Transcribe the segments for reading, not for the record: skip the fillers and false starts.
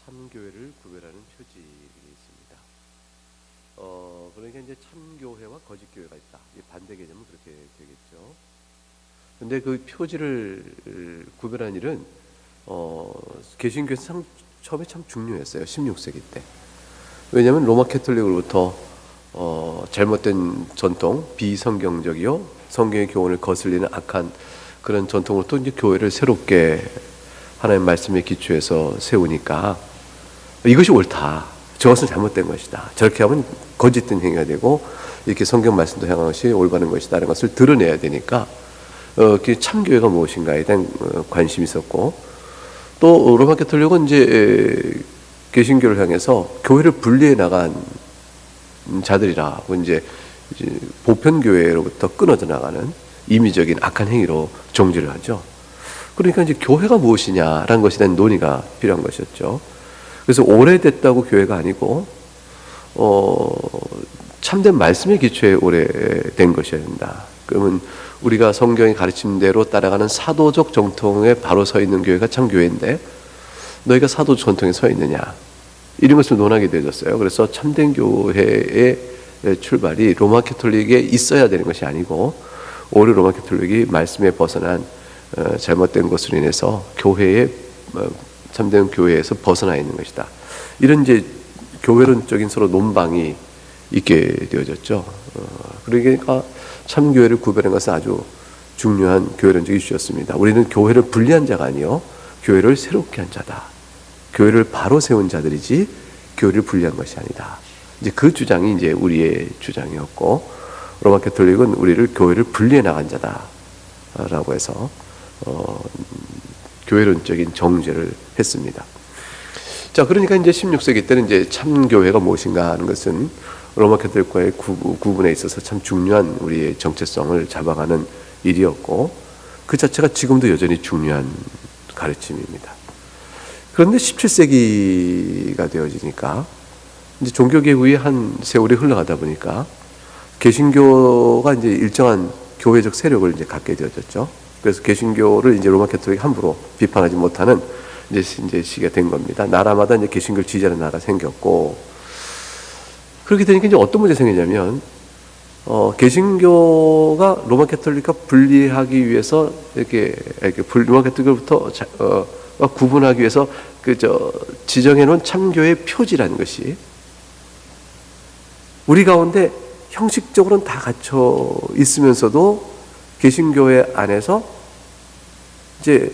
참교회를 구별하는 표질이 있습니다. 그러니까 이제 참교회와 거짓교회가 있다. 이 반대 개념은 그렇게 되겠죠. 근데 그 표질을 구별하는 일은 개신교에서 처음에 참 중요했어요. 16세기 때. 왜냐하면 로마 캐톨릭으로부터 잘못된 전통, 비성경적이요 성경의 교훈을 거슬리는 악한 그런 전통으로부터 이제 교회를 새롭게 하나님의 말씀에 기초해서 세우니까 이것이 옳다. 저것은 잘못된 것이다. 저렇게 하면 거짓된 행위가 되고 이렇게 성경 말씀도 향한 것이 올바른 것이다. 라는 것을 드러내야 되니까 참교회가 무엇인가에 대한 관심이 있었고, 또 로마 캐톨릭은 이제 개신교를 향해서 교회를 분리해 나간 자들이라고 이제 보편교회로부터 끊어져 나가는 임의적인 악한 행위로 정죄를 하죠. 그러니까 이제 교회가 무엇이냐라는 것에 대한 논의가 필요한 것이었죠. 그래서 오래됐다고 교회가 아니고 참된 말씀의 기초에 오래된 것이어야 된다. 그러면 우리가 성경의 가르침대로 따라가는 사도적 정통에 바로 서 있는 교회가 참 교회인데 너희가 사도 전통에 서 있느냐, 이런 것을 논하게 되어졌어요. 그래서 참된 교회의 출발이 로마 캐톨릭에 있어야 되는 것이 아니고 오히려 로마 캐톨릭이 말씀에 벗어난 잘못된 것으로 인해서 교회의 참된 교회에서 벗어나 있는 것이다. 이런 이제 교회론적인 서로 논방이 있게 되어졌죠. 그러니까 참교회를 구별하는 것은 아주 중요한 교회론적 이슈였습니다. 우리는 교회를 분리한 자가 아니요 교회를 새롭게 한 자다. 교회를 바로 세운 자들이지 교회를 분리한 것이 아니다. 이제 그 주장이 이제 우리의 주장이었고, 로마 캐톨릭은 우리를 교회를 분리해 나간 자다라고 해서 교회론적인 정죄를 했습니다. 자, 그러니까 이제 16세기 때는 이제 참교회가 무엇인가 하는 것은 로마 캐톨릭과의 구분에 있어서 참 중요한 우리의 정체성을 잡아가는 일이었고, 그 자체가 지금도 여전히 중요한 가르침입니다. 그런데 17세기가 되어지니까 이제 종교개혁의 한 세월이 흘러가다 보니까 개신교가 이제 일정한 교회적 세력을 이제 갖게 되어졌죠. 그래서 개신교를 이제 로마 캐톨릭이 함부로 비판하지 못하는 이제 시기가 된 겁니다. 나라마다 이제 개신교를 지지하는 나라가 생겼고, 그렇게 되니까 이제 어떤 문제가 생기냐면, 개신교가 로마 캐톨릭과 분리하기 위해서 이렇게 로마 캐톨릭으로부터 구분하기 위해서 지정해 놓은 참교의 표지라는 것이 우리 가운데 형식적으로는 다 갖춰 있으면서도 개신교회 안에서 이제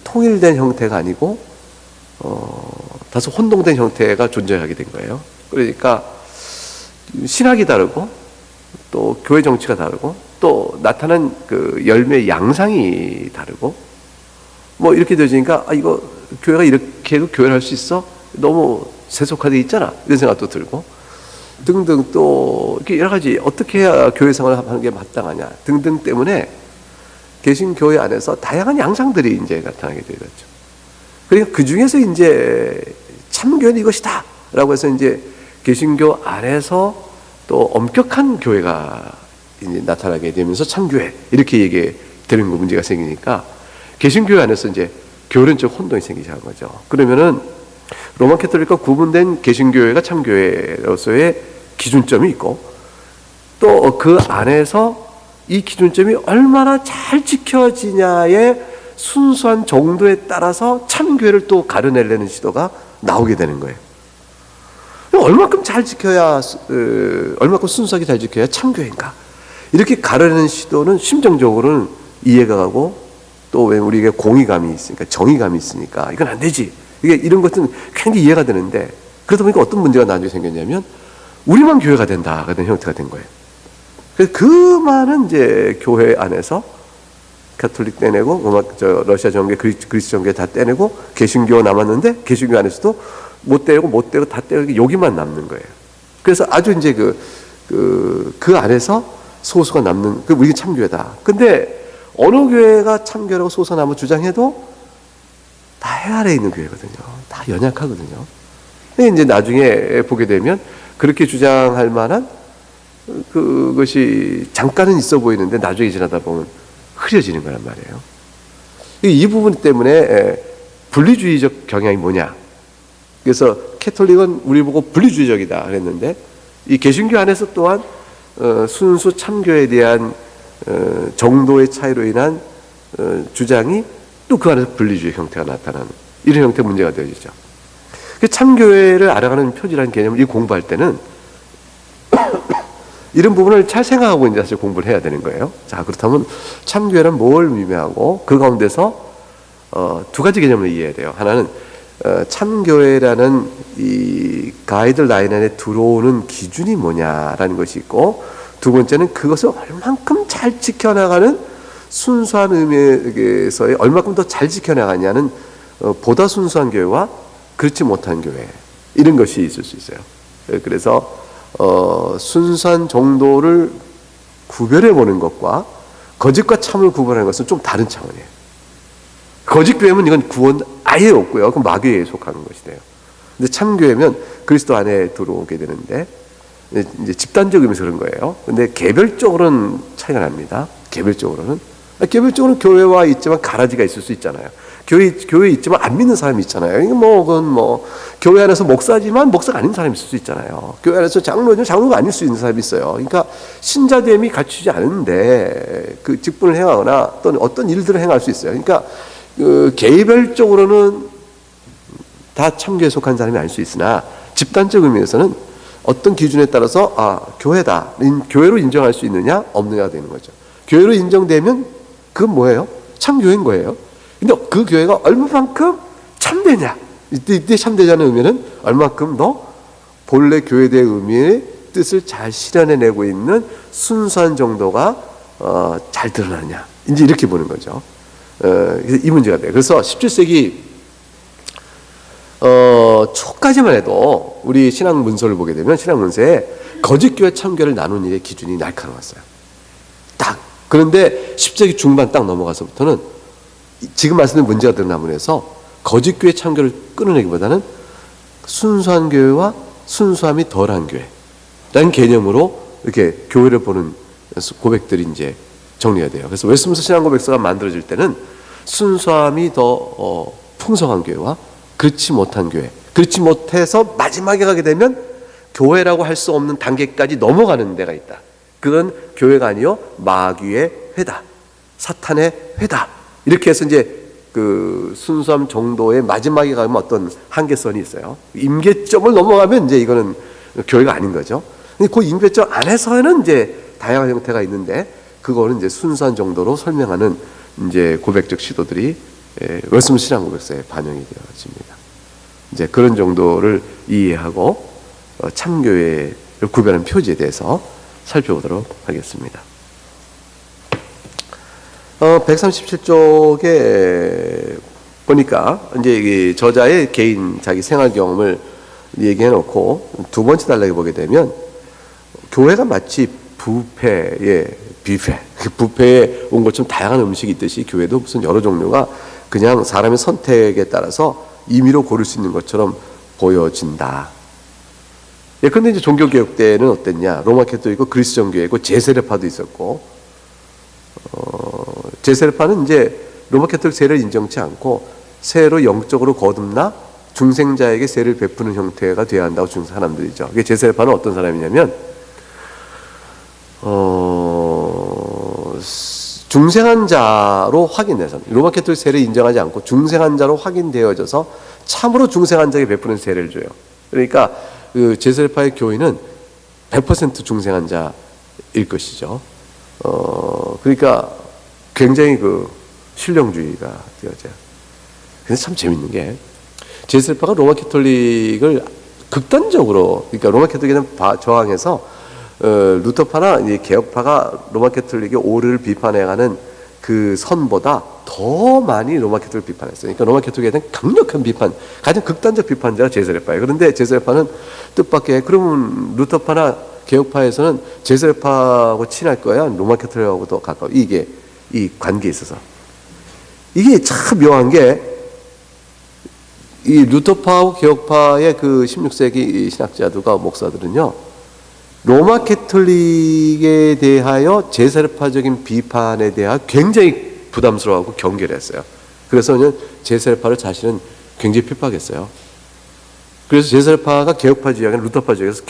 통일된 형태가 아니고 다소 혼동된 형태가 존재하게 된 거예요. 그러니까 신학이 다르고 또 교회 정치가 다르고 또 나타난 그 열매의 양상이 다르고 뭐 이렇게 되어지니까 이거 교회가 이렇게 해도 교회를 할 수 있어? 너무 세속화되어 있잖아. 이런 생각도 들고 등등, 또 이렇게 여러 가지 어떻게 해야 교회 생활을 하는 게 마땅하냐 등등 때문에 개신교회 안에서 다양한 양상들이 이제 나타나게 되었죠. 그러니까 그 중에서 이제 참교회는 이것이다 라고 해서 이제 개신교 안에서 또 엄격한 교회가 이제 나타나게 되면서 참교회 이렇게 얘기되는 문제가 생기니까 개신교회 안에서 이제 교련적 혼동이 생기기 시작한 거죠. 그러면은 로마 캐톨릭과 구분된 개신교회가 참교회로서의 기준점이 있고, 또 그 안에서 이 기준점이 얼마나 잘 지켜지냐의 순수한 정도에 따라서 참교회를 또 가려내려는 시도가 나오게 되는 거예요. 얼마큼 잘 지켜야, 얼마큼 순수하게 잘 지켜야 참교회인가? 이렇게 가려내는 시도는 심정적으로는 이해가 가고, 또 왜 우리에게 공의감이 있으니까, 정의감이 있으니까 이건 안 되지. 이게 이런 것들은 굉장히 이해가 되는데, 그러다 보니까 어떤 문제가 나중에 생겼냐면 우리만 교회가 된다 같은 형태가 된 거예요. 그래서 그 많은 이제 교회 안에서 가톨릭 떼내고 러시아 정계, 그리스 정계 다 떼내고 개신교 남았는데 개신교 안에서도 못 떼고 다 떼고 여기만 남는 거예요. 그래서 아주 이제 그 안에서 소수가 남는 우리가 참교회다. 근데 어느 교회가 참교회라고 소수나무 주장해도 다 해 아래에 있는 교회거든요. 다 연약하거든요. 근데 이제 나중에 보게 되면 그렇게 주장할 만한 그것이 잠깐은 있어 보이는데 나중에 지나다 보면 흐려지는 거란 말이에요. 이 부분 때문에 분리주의적 경향이 뭐냐? 그래서 캐톨릭은 우리 보고 분리주의적이다 그랬는데 이 개신교 안에서 또한 순수 참교에 대한 정도의 차이로 인한 주장이 또 그 안에서 분리주의 형태가 나타나는 이런 형태의 문제가 되어지죠. 참교회를 알아가는 표지라는 개념을 이 공부할 때는 이런 부분을 잘 생각하고 이제 사실 공부를 해야 되는 거예요. 자, 그렇다면 참교회는 뭘 의미하고 그 가운데서 두 가지 개념을 이해해야 돼요. 하나는 참교회라는 이 가이드라인 안에 들어오는 기준이 뭐냐라는 것이 있고, 두 번째는 그것을 얼만큼 잘 지켜나가는 순수한 의미에서의 얼만큼 더 잘 지켜나가냐는 보다 순수한 교회와 그렇지 못한 교회, 이런 것이 있을 수 있어요. 그래서 순수한 정도를 구별해 보는 것과 거짓과 참을 구분하는 것은 좀 다른 차원이에요. 거짓 교회면 이건 구원 아예 없고요. 그럼 마귀에 속하는 것이 돼요. 근데 참교회면 그리스도 안에 들어오게 되는데 이제 집단적 의미에서 그런 거예요. 근데 개별적으로는 차이가 납니다. 개별적으로는 교회와 있지만 가라지가 있을 수 있잖아요. 교회 있지만 안 믿는 사람이 있잖아요. 이게 그건 교회 안에서 목사지만 목사가 아닌 사람이 있을 수 있잖아요. 교회 안에서 장로지만 장로가 아닐 수 있는 사람이 있어요. 그러니까 신자됨이 갖추지 않은데 그 직분을 행하거나 또는 어떤 일들을 행할 수 있어요. 그러니까 개별적으로는 다 참교에 속한 사람이 알 수 있으나 집단적 의미에서는 어떤 기준에 따라서 교회다, 교회로 인정할 수 있느냐 없느냐가 되는 거죠. 교회로 인정되면 그건 뭐예요? 참교회인 거예요. 근데 그 교회가 얼마만큼 참되냐, 이때 참되자는 의미는 얼마만큼 너 본래 교회의 의미의 뜻을 잘 실현해내고 있는 순수한 정도가 잘 드러나냐, 이제 이렇게 보는 거죠. 이 문제가 돼요. 그래서 17세기 초까지만 해도 우리 신학 문서를 보게 되면 신학 문서에 거짓교회 참교회를 나눈 일의 기준이 날카로웠어요. 딱. 그런데 10세기 중반 딱 넘어가서부터는 지금 말씀드린 문제가 되는 나문에서 거짓교회 참교를 끊어내기보다는 순수한 교회와 순수함이 덜한 교회라는 개념으로 이렇게 교회를 보는 고백들이 이제 정리가 돼요. 그래서 웨스트민스터 신앙고백서가 만들어질 때는 순수함이 더 풍성한 교회와 그렇지 못한 교회, 그렇지 못해서 마지막에 가게 되면 교회라고 할 수 없는 단계까지 넘어가는 데가 있다. 그건 교회가 아니요 마귀의 회다, 사탄의 회다. 이렇게 해서 이제 그 순수함 정도의 마지막에 가면 어떤 한계선이 있어요. 임계점을 넘어가면 이제 이거는 교회가 아닌 거죠. 근데 그 임계점 안에서는 이제 다양한 형태가 있는데 그거는 이제 순수한 정도로 설명하는 이제 고백적 시도들이 웨스트민스터 신앙고백서에 반영이 되어집니다. 이제 그런 정도를 이해하고 참교회를 구별하는 표지에 대해서 살펴보도록 하겠습니다. 137쪽에 보니까 이제 이 저자의 개인 자기 생활 경험을 얘기해 놓고 두 번째 단락에 보게 되면 교회가 마치 뷔페에 온 것처럼 다양한 음식이 있듯이 교회도 무슨 여러 종류가 그냥 사람의 선택에 따라서 임의로 고를 수 있는 것처럼 보여진다. 그런데 이제 종교개혁 때는 어땠냐? 로마 캐톨릭이고 그리스 정교회고 제세례파도 있었고, 제세례파는 이제 로마 캐톨릭 세례를 인정치 않고 세로 영적으로 거듭나 중생자에게 세를 베푸는 형태가 되어야 한다고 주는 사람들이죠. 이게 제세례파는 어떤 사람이냐면 중생한 자로 확인돼서 로마 캐톨릭 세례를 인정하지 않고 중생한 자로 확인되어져서 참으로 중생한 자에게 베푸는 세례를 줘요. 그러니까 그 제세례파의 교인은 100% 중생한 자일 것이죠. 그러니까 굉장히 그 신령주의가 되어져요. 근데 참 재밌는 게 제세례파가 로마 캐톨릭을 극단적으로, 그러니까 로마 캐톨릭에는 저항해서 루터파나 이제 개혁파가 로마 캐톨릭의 오류를 비판해가는 그 선보다 더 많이 로마 캐톨릭 비판했어요. 그러니까 로마 캐톨릭에 대한 강력한 비판, 가장 극단적 비판자가 제세례파예요. 그런데 제세례파는 뜻밖의, 그러면 루터파나 개혁파에서는 제세례파하고 친할 거야, 로마 캐톨릭하고 더 가까워. 이게 이 관계에 있어서 이게 참 묘한 게, 이 루터파하고 개혁파의 그 16세기 신학자들과 목사들은요, 로마 캐톨릭에 대하여 제세례파적인 비판에 대하여 굉장히 부담스러워하고 경계를 했어요. 그래서 제세례파를 자신은 굉장히 핍박했어요. 그래서 제설파가 개혁파 지역이나 루터파 지역에서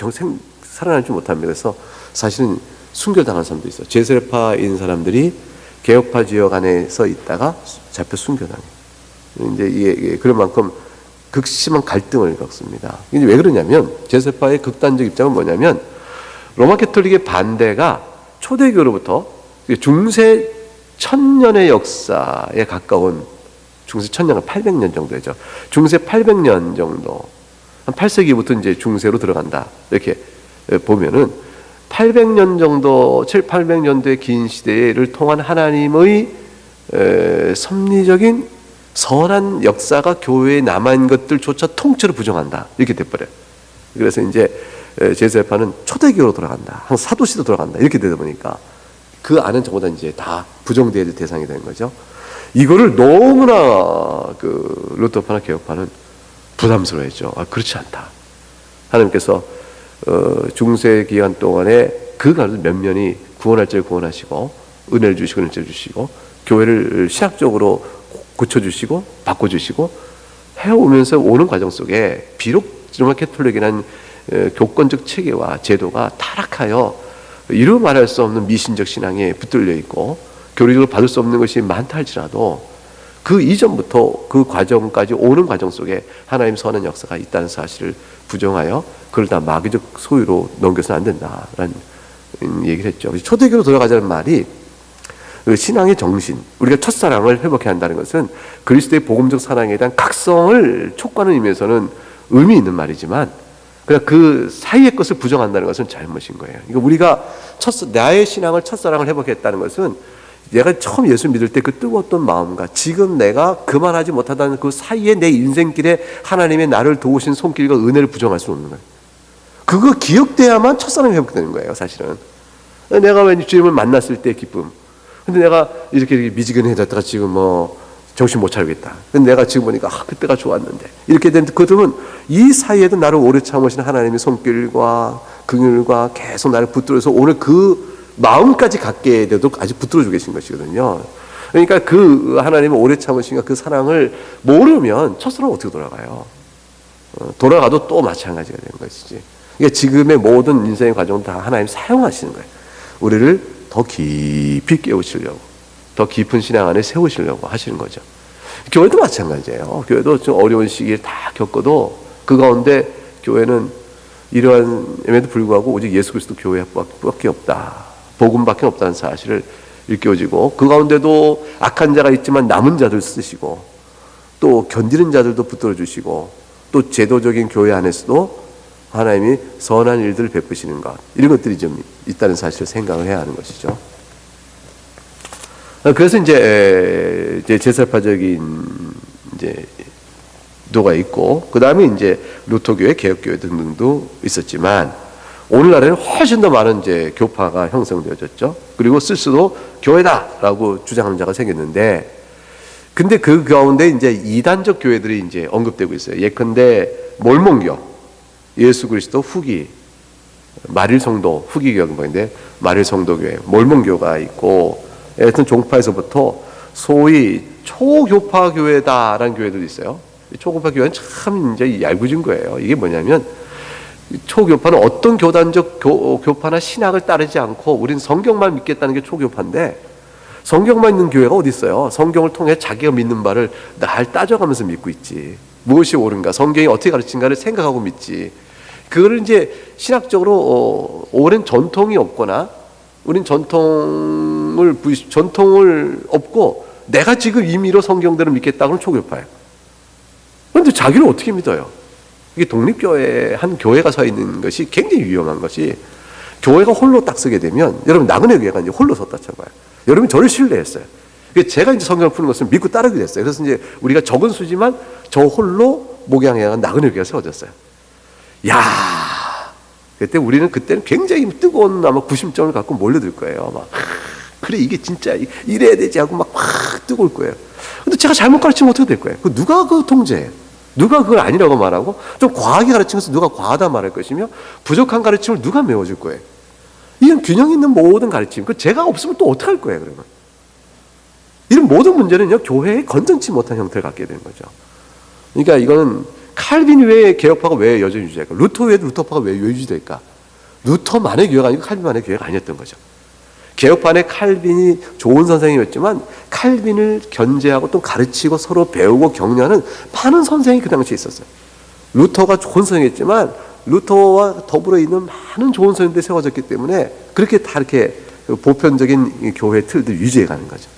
살아남지 못합니다. 그래서 사실은 순교당한 사람도 있어요. 제설파인 사람들이 개혁파 지역 안에서 있다가 잡혀 순교당해요. 이제 이게 그런 만큼 극심한 갈등을 겪습니다. 이제 왜 그러냐면 제설파의 극단적 입장은 뭐냐면 로마 캐톨릭의 반대가 초대교로부터 중세 1000년의 역사에 가까운 중세 1000년은 800년 정도 되죠. 중세 800년 정도 한 8세기부터 이제 중세로 들어간다 이렇게 보면은 800년 정도 800년도의 긴 시대를 통한 하나님의 섭리적인 선한 역사가 교회에 남아있는 것들조차 통째로 부정한다 이렇게 돼버려요. 그래서 이제 제세파는 초대교로 돌아간다, 한 사도시도 돌아간다 이렇게 되다 보니까 그 안은 전부 다 이제 다 부정되어야 될 대상이 되는 거죠. 이거를 너무나 그 루터파나 개혁파는 부담스러워했죠. 그렇지 않다. 하나님께서 중세 기간 동안에 그 가운데 몇몇이 구원할 자를 구원하시고 은혜를 주시고 은혜를 주시고 교회를 신학적으로 고쳐주시고 바꿔주시고 해오면서 오는 과정 속에 비록 로마 캐톨릭이라는 교권적 체계와 제도가 타락하여 이루 말할 수 없는 미신적 신앙에 붙들려 있고 교리적으로 받을 수 없는 것이 많다 할지라도 그 이전부터 그 과정까지 오는 과정 속에 하나님 선한 역사가 있다는 사실을 부정하여 그걸 다 마귀적 소유로 넘겨서는 안 된다라는 얘기를 했죠. 초대교로 돌아가자는 말이 그 신앙의 정신, 우리가 첫사랑을 회복해야 한다는 것은 그리스도의 복음적 사랑에 대한 각성을 촉구하는 의미에서는 의미 있는 말이지만 그냥 그 사이의 것을 부정한다는 것은 잘못인 거예요. 그러니까 우리가 나의 신앙을 첫사랑을 회복했다는 것은 내가 처음 예수 믿을 때 그 뜨거웠던 마음과 지금 내가 그만하지 못하다는 그 사이에 내 인생길에 하나님의 나를 도우신 손길과 은혜를 부정할 수 없는 거예요. 그거 기억돼야만 첫사랑이 회복되는 거예요, 사실은. 내가 왠지 주님을 만났을 때의 기쁨. 근데 내가 이렇게 미지근해졌다가 지금 뭐 정신 못 차리겠다. 근데 내가 지금 보니까 그때가 좋았는데 이렇게 된 그들은 이 사이에도 나를 오래 참으신 하나님의 손길과 긍휼과 계속 나를 붙들어서 오늘 그 마음까지 갖게 돼도 아직 붙들어주고 계신 것이거든요. 그러니까 그 하나님의 오래 참으신가 그 사랑을 모르면 첫사랑 어떻게 돌아가요? 돌아가도 또 마찬가지가 되는 것이지. 그러니까 지금의 모든 인생의 과정은 다 하나님 사용하시는 거예요. 우리를 더 깊이 깨우치려고, 더 깊은 신앙 안에 세우시려고 하시는 거죠. 교회도 마찬가지예요. 교회도 좀 어려운 시기를 다 겪어도 그 가운데 교회는 이러한에도 불구하고 오직 예수 그리스도 교회밖에 없다. 복음밖에 없다는 사실을 일깨워지고 그 가운데도 악한 자가 있지만 남은 자들 쓰시고 또 견디는 자들도 붙들어 주시고 또 제도적인 교회 안에서도 하나님이 선한 일들을 베푸시는 것, 이런 것들이 좀 있다는 사실을 생각을 해야 하는 것이죠. 그래서 이제 제설파적인 이제 도가 있고, 그 다음에 이제 루터교회, 개혁교회 등등도 있었지만, 오늘날에는 훨씬 더 많은 이제 교파가 형성되어졌죠. 그리고 쓸수록 교회다라고 주장하는 자가 생겼는데, 근데 그 가운데 이제 이단적 교회들이 이제 언급되고 있어요. 예컨대 몰몬교, 예수 그리스도 후기, 마릴성도 후기 교회인데 마릴성도교회, 몰몬교가 있고, 하여튼 종파에서부터 소위 초교파 교회다라는 교회들이 있어요. 초교파 교회는 참 이제 얄궂은 거예요. 이게 뭐냐면 초교파는 어떤 교단적 교파나 신학을 따르지 않고 우리는 성경만 믿겠다는 게 초교파인데, 성경만 있는 교회가 어디 있어요? 성경을 통해 자기가 믿는 바를 날 따져가면서 믿고 있지. 무엇이 옳은가, 성경이 어떻게 가르친가를 생각하고 믿지. 그거를 이제 신학적으로 오랜 전통이 없거나, 우린 전통을 없고 내가 지금 임의로 성경대로 믿겠다고는 초교파예요. 그런데 자기를 어떻게 믿어요? 이게 독립교회 한 교회가 서 있는 것이 굉장히 위험한 것이, 교회가 홀로 딱 서게 되면, 여러분 나그네 교회가 이제 홀로 섰다 쳐봐요. 여러분 저를 신뢰했어요. 제가 이제 성경을 푸는 것을 믿고 따르게 됐어요. 그래서 이제 우리가 적은 수지만 저 홀로 목양해야 나그네 교회가 세워졌어요. 야, 그때는 굉장히 뜨거운 아마 구심점을 갖고 몰려들 거예요. 막 그래 이게 진짜 이래야 되지 하고 막 뜨거울 거예요. 근데 제가 잘못 가르치면 어떻게 될 거예요? 누가 그 통제해? 누가 그걸 아니라고 말하고, 좀 과하게 가르친 것을 누가 과하다 말할 것이며, 부족한 가르침을 누가 메워줄 거예요? 이런 균형 있는 모든 가르침, 그 제가 없으면 또 어떻게 할 거예요, 그러면? 이런 모든 문제는요, 교회에 건전치 못한 형태를 갖게 되는 거죠. 그러니까 이거는 칼빈이 왜 개혁파가 왜 여전히 유지될까? 루터 외에 루터파가 왜 유지될까? 루터만의 교회가 아니고 칼빈만의 교회가 아니었던 거죠. 개혁판의 칼빈이 좋은 선생님이었지만 칼빈을 견제하고 또 가르치고 서로 배우고 격려하는 많은 선생이 그 당시에 있었어요. 루터가 좋은 선생이었지만 루터와 더불어 있는 많은 좋은 선생들이 세워졌기 때문에 그렇게 다 이렇게 보편적인 교회 틀들 유지해 가는 거죠.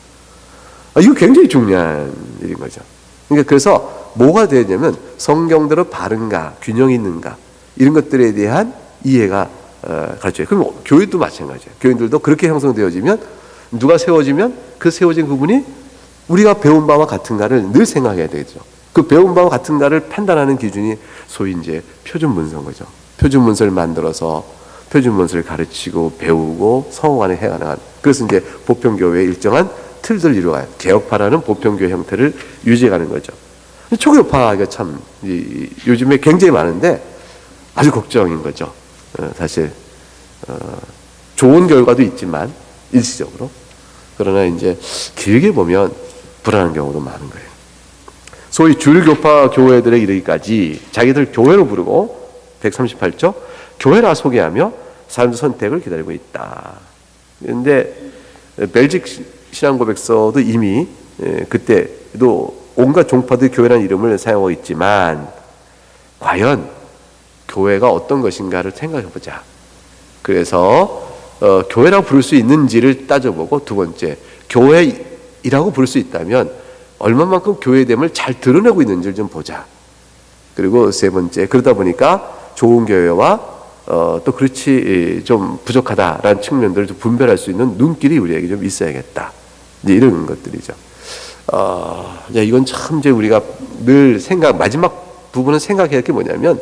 이거 굉장히 중요한 일인 거죠. 그러니까 그래서 뭐가 되냐면 성경대로 바른가, 균형 있는가 이런 것들에 대한 이해가 가르쳐요. 그럼 교회도 마찬가지예요. 교인들도 그렇게 형성되어지면 누가 세워지면 그 세워진 그분이 우리가 배운 바와 같은가를 늘 생각해야 되죠. 그 배운 바와 같은가를 판단하는 기준이 소위 이제 표준 문서인 거죠. 표준 문서를 만들어서 표준 문서를 가르치고 배우고 성화관에 해가는 그래서 이제 보편교회의 일정한 틀들을 이루어가요. 개혁파라는 보편교회 형태를 유지해가는 거죠. 초교파가 참 요즘에 굉장히 많은데 아주 걱정인 거죠. 사실 좋은 결과도 있지만 일시적으로 그러나 이제 길게 보면 불안한 경우도 많은 거예요. 소위 줄교파 교회들에 이르기까지 자기들 교회로 부르고 138조 교회라 소개하며 사람들 선택을 기다리고 있다. 그런데 벨직 신앙고백서도 이미 그때도 온갖 종파들 교회라는 이름을 사용하고 있지만 과연 교회가 어떤 것인가를 생각해 보자. 그래서 교회라고 부를 수 있는지를 따져보고 두 번째 교회이라고 부를 수 있다면 얼마만큼 교회됨을 잘 드러내고 있는지를 좀 보자. 그리고 세 번째 그러다 보니까 좋은 교회와 또 그렇지 좀 부족하다라는 측면들을 좀 분별할 수 있는 눈길이 우리에게 좀 있어야겠다. 이제 이런 것들이죠. 이건 참 이제 우리가 늘 마지막 부분은 생각해야 할 게 뭐냐면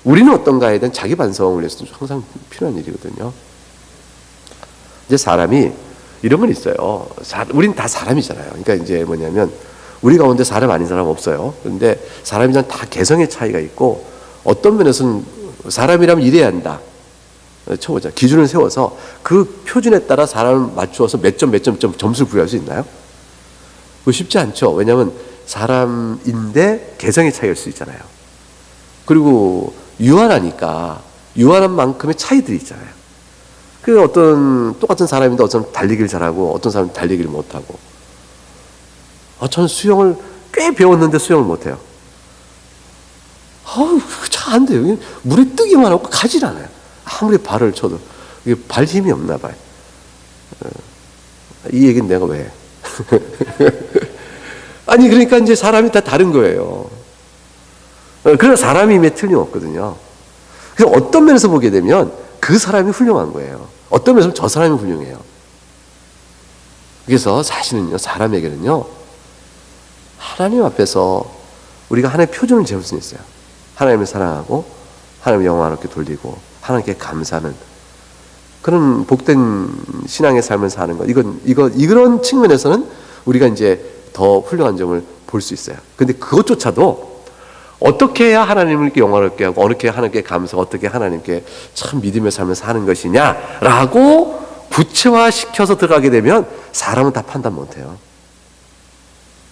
우리는 어떤가에 대한 자기 반성을 위해서 항상 필요한 일이거든요. 이제 사람이 이런 건 있어요. 우린 다 사람이잖아요. 그러니까 이제 뭐냐면 우리 가운데 사람 아닌 사람 없어요. 그런데 사람이란 다 개성의 차이가 있고 어떤 면에서는 사람이라면 이래야 한다. 쳐보자. 기준을 세워서 그 표준에 따라 사람을 맞추어서 몇 점 점수를 부여할 수 있나요? 그거 쉽지 않죠. 왜냐하면 사람인데 개성의 차이가 있을 수 있잖아요. 그리고 유한하니까 유한한 만큼의 차이들이 있잖아요. 그 어떤 똑같은 사람인데 어떤 사람은 달리기를 잘하고 어떤 사람은 달리기를 못하고 저는 수영을 꽤 배웠는데 수영을 못해요. 잘 안 돼요. 물에 뜨기만 하고 가질 않아요. 아무리 발을 쳐도 이게 발 힘이 없나 봐요. 이 얘기는 내가 왜 해? 아니 그러니까 이제 사람이 다 다른 거예요. 그러나 사람임에 틀림없거든요. 그래서 어떤 면에서 보게 되면 그 사람이 훌륭한 거예요. 어떤 면에서 저 사람이 훌륭해요. 그래서 사실은요, 사람에게는요, 하나님 앞에서 우리가 하나님의 표준을 재울 수 있어요. 하나님을 사랑하고 하나님을 영광롭게 돌리고 하나님께 감사하는 그런 복된 신앙의 삶을 사는 것. 이런 측면에서는 우리가 이제 더 훌륭한 점을 볼 수 있어요. 근데 그것조차도 어떻게 해야 하나님을 이렇게 영광롭게 하고 어떻게 하나님께 감사하고 어떻게 하나님께 참 믿음의 삶을 사는 것이냐라고 구체화시켜서 들어가게 되면 사람은 다 판단 못해요.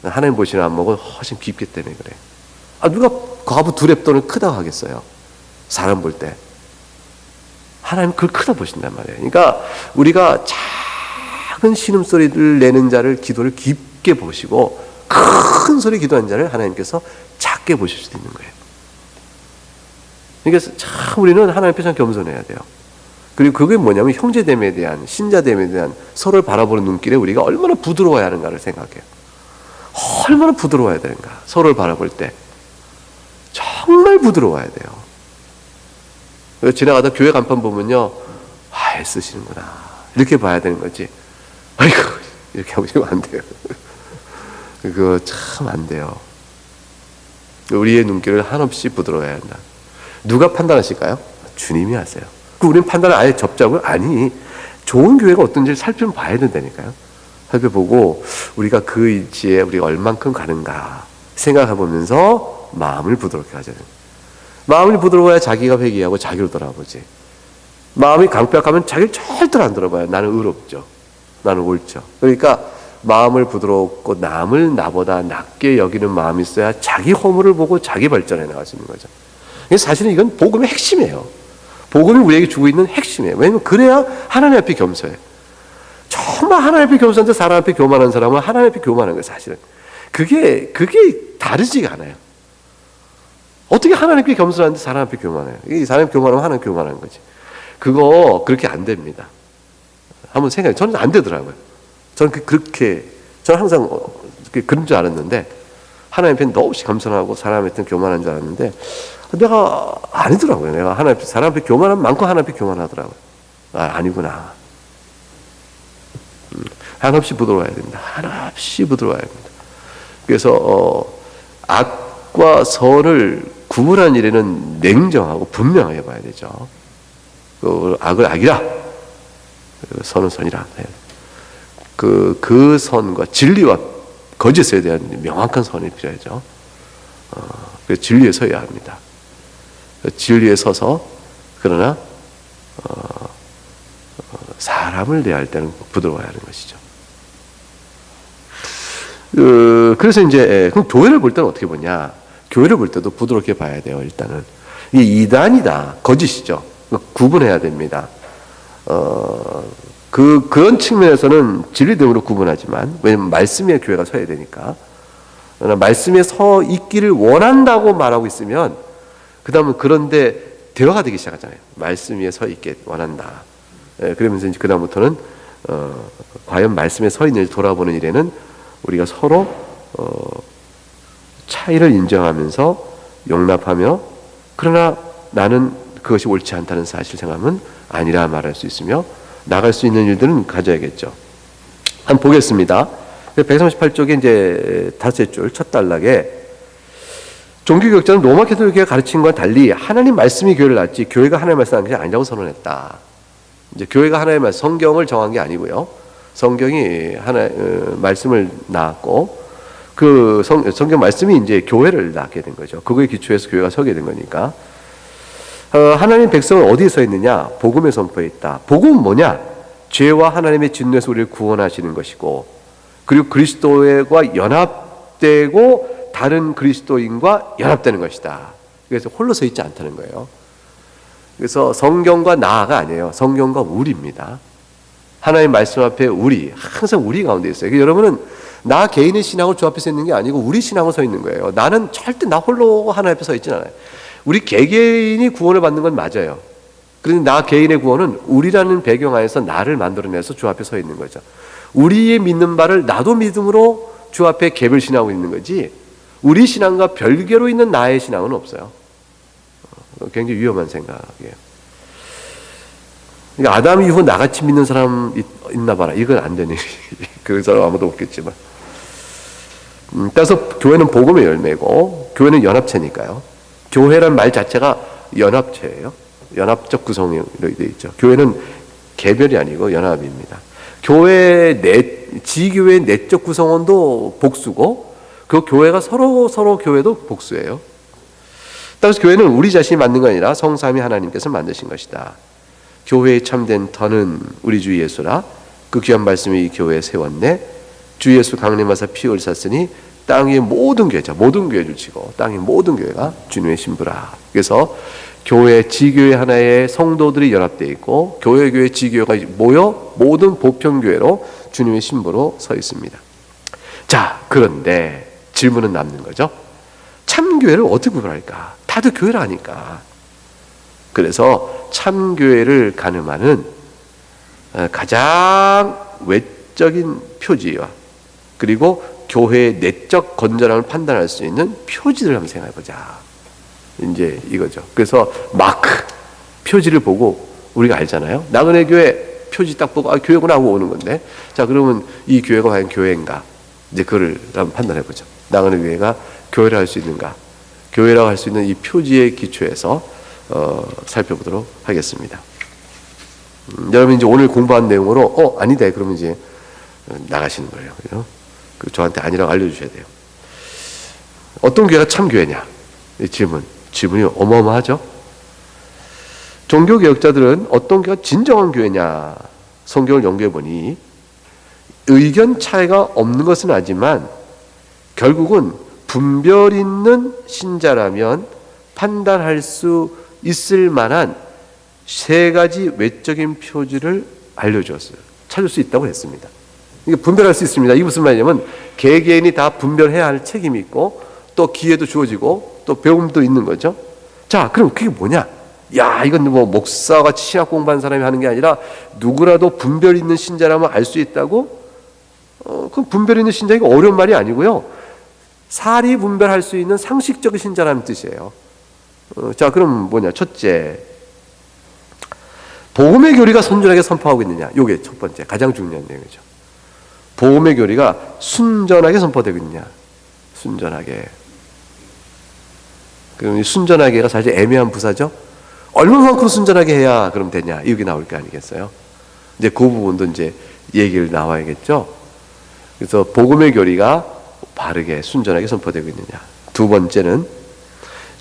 하나님 보시는 안목은 훨씬 깊기 때문에 그래. 누가 과부 두 랩돈을 크다고 하겠어요? 사람 볼 때. 하나님 그걸 크다 보신단 말이에요. 그러니까 우리가 작은 신음소리를 내는 자를 기도를 깊게 보시고 큰 소리 기도한 자를 하나님께서 작게 보실 수도 있는 거예요. 그러니까 참 우리는 하나님 앞에 참 겸손해야 돼요. 그리고 그게 뭐냐면 형제됨에 대한 신자됨에 대한 서로를 바라보는 눈길에 우리가 얼마나 부드러워야 하는가를 생각해요. 얼마나 부드러워야 되는가. 서로를 바라볼 때 정말 부드러워야 돼요. 지나가다 교회 간판 보면요, 애쓰시는구나 이렇게 봐야 되는 거지. 아이고 이렇게 하면 안 돼요. 그거 참 안 돼요. 우리의 눈길을 한없이 부드러워야 한다. 누가 판단하실까요? 주님이 하세요. 우리는 판단을 아예 접자고요? 아니, 좋은 교회가 어떤지를 살펴봐야 된다니까요. 살펴보고 우리가 그 위치에 우리가 얼만큼 가는가 생각해보면서 마음을 부드럽게 하자. 마음이 부드러워야 자기가 회개하고 자기를 돌아보지. 마음이 강팍하면 자기를 절대로 안 들어봐요. 나는 의롭죠. 나는 옳죠. 그러니까 마음을 부드럽고 남을 나보다 낮게 여기는 마음이 있어야 자기 허물을 보고 자기 발전해 나갈 수 있는 거죠. 사실은 이건 복음의 핵심이에요. 복음이 우리에게 주고 있는 핵심이에요. 왜냐하면 그래야 하나님 앞에 겸손해요. 정말 하나님 앞에 겸손한데 사람 앞에 교만한 사람은 하나님 앞에 교만한 거예요. 사실은 그게 다르지가 않아요. 어떻게 하나님께 겸손한데 사람 앞에 교만해요? 이 사람 교만하면 하나님 교만한 거지. 그거 그렇게 안 됩니다. 한번 생각해. 저는 안 되더라고요. 저는 저는 항상 그런 줄 알았는데, 하나님 앞에 너무 겸손하고 사람 앞에 교만한 줄 알았는데, 내가 아니더라고요. 내가 사람 앞에 교만하면 많고 하나님 앞에 교만하더라고요. 아니구나. 한없이 부드러워야 됩니다. 한없이 부드러워야 됩니다. 그래서 악과 선을 구분한 일에는 냉정하고 분명하게 봐야 되죠. 악을 악이라, 선은 선이라. 그 선과 진리와 거짓에 대한 명확한 선이 필요하죠. 그래서 진리에 서야 합니다. 진리에 서서, 그러나 사람을 대할 때는 부드러워야 하는 것이죠. 그래서 이제 그럼 교회를 볼 때는 어떻게 보냐? 교회를 볼 때도 부드럽게 봐야 돼요. 일단은 이게 이단이다, 거짓이죠. 구분해야 됩니다. 그런 측면에서는 진리됨으로 구분하지만, 왜냐면 말씀 위에 교회가 서야 되니까. 그러나 말씀에 서 있기를 원한다고 말하고 있으면, 그 다음은 그런데 대화가 되기 시작하잖아요. 말씀 위에 서 있게 원한다. 그러면서 이제 그 다음부터는 과연 말씀에 서 있는지 돌아보는 일에는 우리가 서로 차이를 인정하면서 용납하며, 그러나 나는 그것이 옳지 않다는 사실 생각하면 아니라 말할 수 있으며 나갈 수 있는 일들은 가져야겠죠. 한번 보겠습니다. 138쪽에 이제 다섯째 줄 첫 단락에, 종교개혁자는 로마 가톨릭교회가 가르친 것과 달리 하나님 말씀이 교회를 낳지 교회가 하나님 말씀을 하는 것이 아니라고 선언했다. 이제 교회가 하나님 말씀, 성경을 정한 게 아니고요. 성경이 말씀을 낳았고, 그 성경 말씀이 이제 교회를 낳게 된 거죠. 그거에 기초해서 교회가 서게 된 거니까. 하나님 백성은 어디에 서 있느냐? 복음에 선포해 있다. 복음은 뭐냐? 죄와 하나님의 진노에서 우리를 구원하시는 것이고, 그리고 그리스도와 연합되고 다른 그리스도인과 연합되는 것이다. 그래서 홀로 서 있지 않다는 거예요. 그래서 성경과 나가 아니에요. 성경과 우리입니다. 하나님 말씀 앞에 우리, 항상 우리 가운데 있어요. 여러분은 나 개인의 신앙으로 주 앞에 서 있는 게 아니고 우리 신앙으로 서 있는 거예요. 나는 절대 나 홀로 하나님 앞에 서 있진 않아요. 우리 개개인이 구원을 받는 건 맞아요. 그런데 나 개인의 구원은 우리라는 배경 안에서 나를 만들어내서 주 앞에 서 있는 거죠. 우리의 믿는 바를 나도 믿음으로 주 앞에 개별 신앙하고 있는 거지, 우리 신앙과 별개로 있는 나의 신앙은 없어요. 굉장히 위험한 생각이에요. 그러니까 아담 이후 나같이 믿는 사람 있나 봐라. 이건 안 되는 그 사람 아무도 없겠지만. 따라서 교회는 복음의 열매고, 교회는 연합체니까요. 교회란 말 자체가 연합체예요. 연합적 구성으로 되어 있죠. 교회는 개별이 아니고 연합입니다. 지교회의 내적 구성원도 복수고, 그 교회가 서로 교회도 복수예요. 따라서 교회는 우리 자신이 만든 게 아니라 성삼위 하나님께서 만드신 것이다. 교회의 참된 터는 우리 주 예수라. 그 귀한 말씀이 이 교회에 세웠네. 주 예수 강림하사 피 흘리셨으니 땅의 모든 교회, 모든 교회를 치고 땅의 모든 교회가 주님의 신부라. 그래서 교회, 지교회 하나의 성도들이 연합되어 있고, 교회 지교회가 모여 모든 보편교회로 주님의 신부로 서 있습니다. 자, 그런데 질문은 남는 거죠. 참교회를 어떻게 구분할까? 다들 교회를 하니까. 그래서 참교회를 가늠하는 가장 외적인 표지와, 그리고 교회의 내적 건전함을 판단할 수 있는 표지를 한번 생각해보자. 이제 이거죠. 그래서 마크, 표지를 보고 우리가 알잖아요. 나그네 교회 표지 딱 보고 교회구나 하고 오는 건데, 자, 그러면 이 교회가 과연 교회인가? 이제 그걸 한번 판단해보죠. 나그네 교회가 교회를 할 수 있는가? 교회라고 할 수 있는 이 표지의 기초에서 살펴보도록 하겠습니다. 여러분 이제 오늘 공부한 내용으로 아니다 그러면 이제 나가시는 거예요. 저한테 아니라고 알려주셔야 돼요. 어떤 교회가 참 교회냐? 이 질문이 어마어마하죠. 종교개혁자들은 어떤 교회가 진정한 교회냐? 성경을 연구해 보니 의견 차이가 없는 것은 아니지만 결국은 분별 있는 신자라면 판단할 수 있을 만한 세 가지 외적인 표지를 알려주었어요. 찾을 수 있다고 했습니다. 이게 분별할 수 있습니다. 이게 무슨 말이냐면 개개인이 다 분별해야 할 책임이 있고 또 기회도 주어지고 또 배움도 있는 거죠. 자, 그럼 그게 뭐냐? 야, 이건 뭐 목사가 신학 공부한 사람이 하는 게 아니라 누구라도 분별 있는 신자라면 알 수 있다고? 그 분별 있는 신자, 이거 어려운 말이 아니고요. 사리 분별할 수 있는 상식적인 신자라는 뜻이에요. 자, 그럼 뭐냐? 첫째, 복음의 교리가 선전하게 선포하고 있느냐? 이게 첫 번째, 가장 중요한 내용이죠. 복음의 교리가 순전하게 선포되고 있느냐? 순전하게. 그럼 순전하게가 사실 애매한 부사죠. 얼마만큼 순전하게 해야 그럼 되냐? 이게 나올 게 아니겠어요? 이제 그 부분도 이제 얘기를 나와야겠죠. 그래서 복음의 교리가 바르게 순전하게 선포되고 있느냐. 두 번째는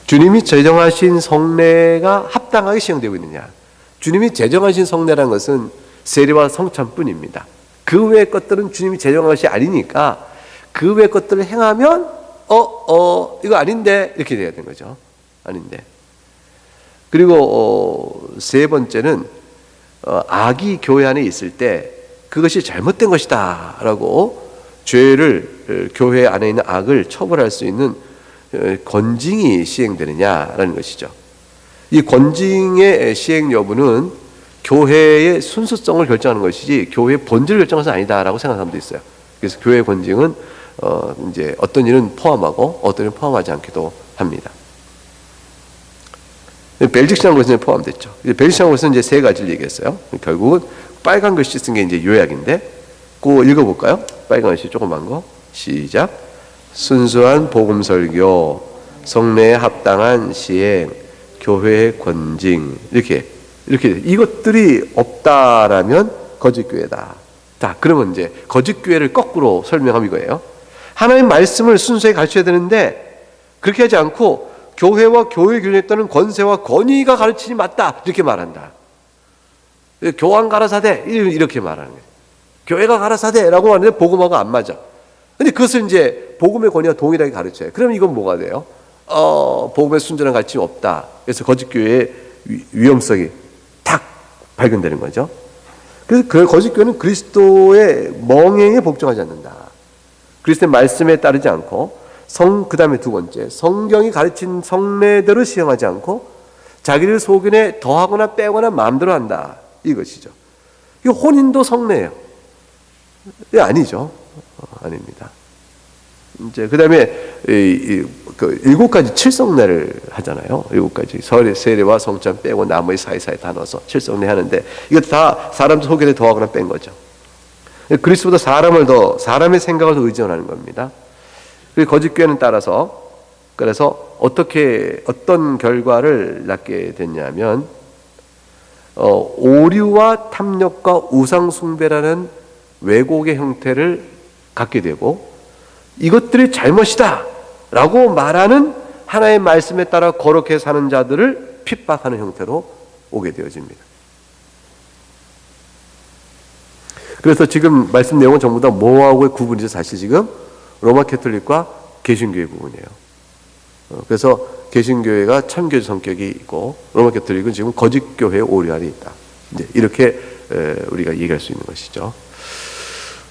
주님이 제정하신 성례가 합당하게 시행되고 있느냐. 주님이 제정하신 성례라는 것은 세례와 성찬뿐입니다. 그 외의 것들은 주님이 제정한 것이 아니니까 그 외의 것들을 행하면 이거 아닌데 이렇게 돼야 되는 거죠. 아닌데. 그리고 세 번째는 악이 교회 안에 있을 때 그것이 잘못된 것이다 라고 죄를, 교회 안에 있는 악을 처벌할 수 있는 권징이 시행되느냐라는 것이죠. 이 권징의 시행 여부는 교회의 순수성을 결정하는 것이지 교회의 본질을 결정하는 것은 아니다라고 생각하는 사람도 있어요. 그래서 교회의 권징은 이제 어떤 일은 포함하고 어떤 일은 포함하지 않기도 합니다. 벨직시한 것은 포함됐죠. 벨직시한 것은 이제 세 가지를 얘기했어요. 결국은 빨간 글씨 쓴 게 이제 요약인데, 그거 읽어볼까요? 빨간 글씨 조그만 거. 시작. 순수한 복음 설교, 성례에 합당한 시행, 교회의 권징. 이렇게 이것들이 없다라면 거짓 교회다. 자, 그러면 이제 거짓 교회를 거꾸로 설명하면 이거예요. 하나님 말씀을 순수하게 가르쳐야 되는데 그렇게 하지 않고 교회와 교회 균형에 따른 권세와 권위가 가르치니 맞다 이렇게 말한다. 교황 가라사대 이렇게 말하는 거예요. 교회가 가라사대라고 하는데 복음하고 안 맞아. 근데 그것을 이제 복음의 권위와 동일하게 가르쳐요. 그럼 이건 뭐가 돼요? 복음의 순전한 가르침이 없다. 그래서 거짓 교회의 위험성이 탁 발견되는 거죠. 그래서 그 거짓 교회는 그리스도의 멍행에 복종하지 않는다. 그리스도의 말씀에 따르지 않고 그 다음에 두 번째, 성경이 가르친 성례대로 시행하지 않고 자기를 소견에 더하거나 빼거나 마음대로 한다. 이것이죠. 이 혼인도 성례예요. 이 아니죠. 아닙니다. 이제 그 다음에 그 7가지 칠성례를 하잖아요. 7가지 세례와 성찬 빼고 나머지 사이사이 다 넣어서 칠성례 하는데 이것도 다 사람 소견에 더하거나 뺀 거죠. 그리스도보다 사람의 생각을 더 의존하는 겁니다. 거짓 교회는 따라서 그래서 어떤 결과를 낳게 됐냐면 오류와 탐욕과 우상 숭배라는 왜곡의 형태를 갖게 되고 이것들이 잘못이다 라고 말하는 하나의 말씀에 따라 거룩해 사는 자들을 핍박하는 형태로 오게 되어집니다. 그래서 지금 말씀 내용은 전부 다 뭐하고의 구분이죠? 사실 지금 로마 캐톨릭과 개신교의 부분이에요. 그래서 개신교회가 참교회 성격이 있고 로마 캐톨릭은 지금 거짓교회의 오류 안에 있다. 이제 이렇게 우리가 얘기할 수 있는 것이죠.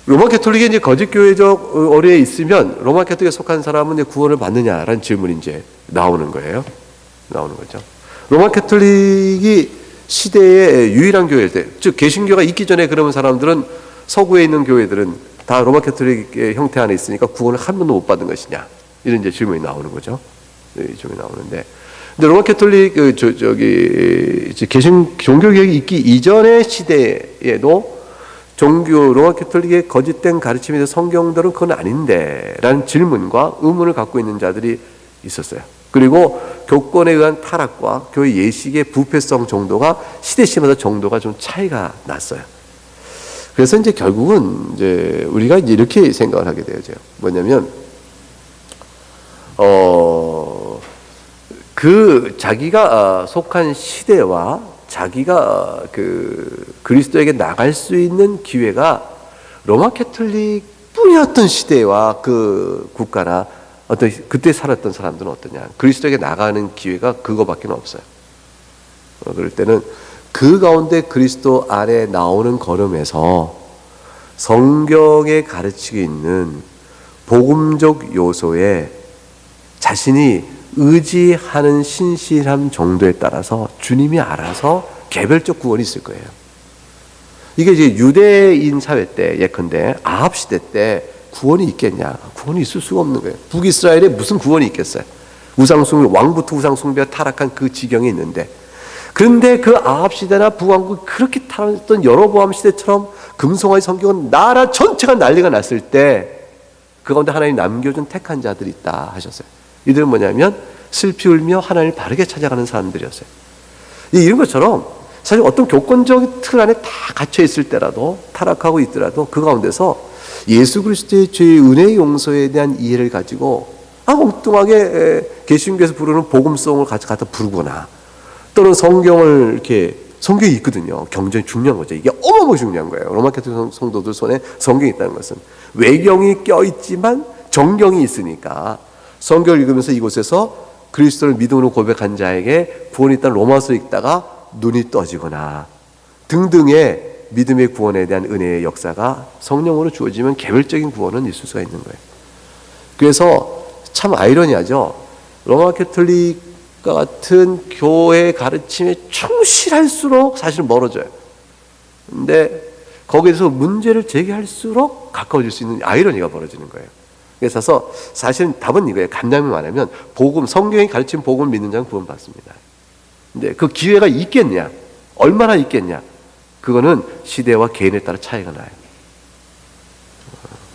로마 캐톨릭이 이제 거짓교회적 오류에 있으면 로마 캐톨릭에 속한 사람은 이제 구원을 받느냐라는 질문이 이제 나오는 거예요. 나오는 거죠. 로마 캐톨릭이 시대의 유일한 교회일 때, 즉 개신교가 있기 전에 그러면 사람들은 서구에 있는 교회들은 다 로마 캐톨릭의 형태 안에 있으니까 구원을 한 번도 못 받은 것이냐 이런 이제 질문이 나오는 거죠. 질문이 나오는데, 근데 로마 캐톨릭 개신 종교개혁이 있기 이전의 시대에도 로마 캐톨릭의 거짓된 가르침에 대해서 성경대로는 그건 아닌데라는 질문과 의문을 갖고 있는 자들이 있었어요. 그리고 교권에 의한 타락과 교회 예식의 부패성 정도가 시대시마다 정도가 좀 차이가 났어요. 그래서 이제 결국은 이제 우리가 이제 이렇게 생각을 하게 되죠. 뭐냐면 그 자기가 속한 시대와 자기가 그 그리스도에게 나갈 수 있는 기회가 로마 캐톨릭뿐이었던 시대와 그 국가나 어떤 그때 살았던 사람들은 어떠냐? 그리스도에게 나가는 기회가 그거밖에 없어요. 그럴 때는 그 가운데 그리스도 안에 나오는 걸음에서 성경에 가르치고 있는 복음적 요소에 자신이 의지하는 신실함 정도에 따라서 주님이 알아서 개별적 구원이 있을 거예요. 이게 이제 유대인 사회 때 예컨대 아합 시대 때 구원이 있겠냐? 구원이 있을 수가 없는 거예요. 북이스라엘에 무슨 구원이 있겠어요? 우상숭배, 왕부터 우상숭배가 타락한 그 지경이 있는데, 그런데 그 아합 시대나 북왕국 그렇게 타락했던 여로보암 시대처럼 금송아지 성경은 나라 전체가 난리가 났을 때 그 가운데 하나님 남겨준 택한 자들이 있다 하셨어요. 이들은 뭐냐면 슬피 울며 하나님을 바르게 찾아가는 사람들이었어요. 이런 것처럼 사실 어떤 교권적 틀 안에 다 갇혀 있을 때라도, 타락하고 있더라도 그 가운데서 예수 그리스도의 죄의 은혜의 용서에 대한 이해를 가지고 엉뚱하게 개신교에서 부르는 복음송을 갖다 부르거나, 또는 성경을 이렇게, 성경이 있거든요. 굉장히 중요한 거죠. 이게 어마어마하게 중요한 거예요. 로마 캐톨릭 성도들 손에 성경이 있다는 것은 외경이 껴있지만 정경이 있으니까 성경을 읽으면서 이곳에서 그리스도를 믿음으로 고백한 자에게 구원이 있다는 로마서를 읽다가 눈이 떠지거나 등등의 믿음의 구원에 대한 은혜의 역사가 성령으로 주어지면 개별적인 구원은 있을 수가 있는 거예요. 그래서 참 아이러니하죠. 로마 캐톨릭과 같은 교회 가르침에 충실할수록 사실 멀어져요. 근데 거기에서 문제를 제기할수록 가까워질 수 있는 아이러니가 벌어지는 거예요. 그래서 사실은 답은 이거예요. 간단히 말하면 복음, 성경이 가르친 복음을 믿는 자는 구원받습니다. 근데 그 기회가 있겠냐? 얼마나 있겠냐? 그거는 시대와 개인에 따라 차이가 나요.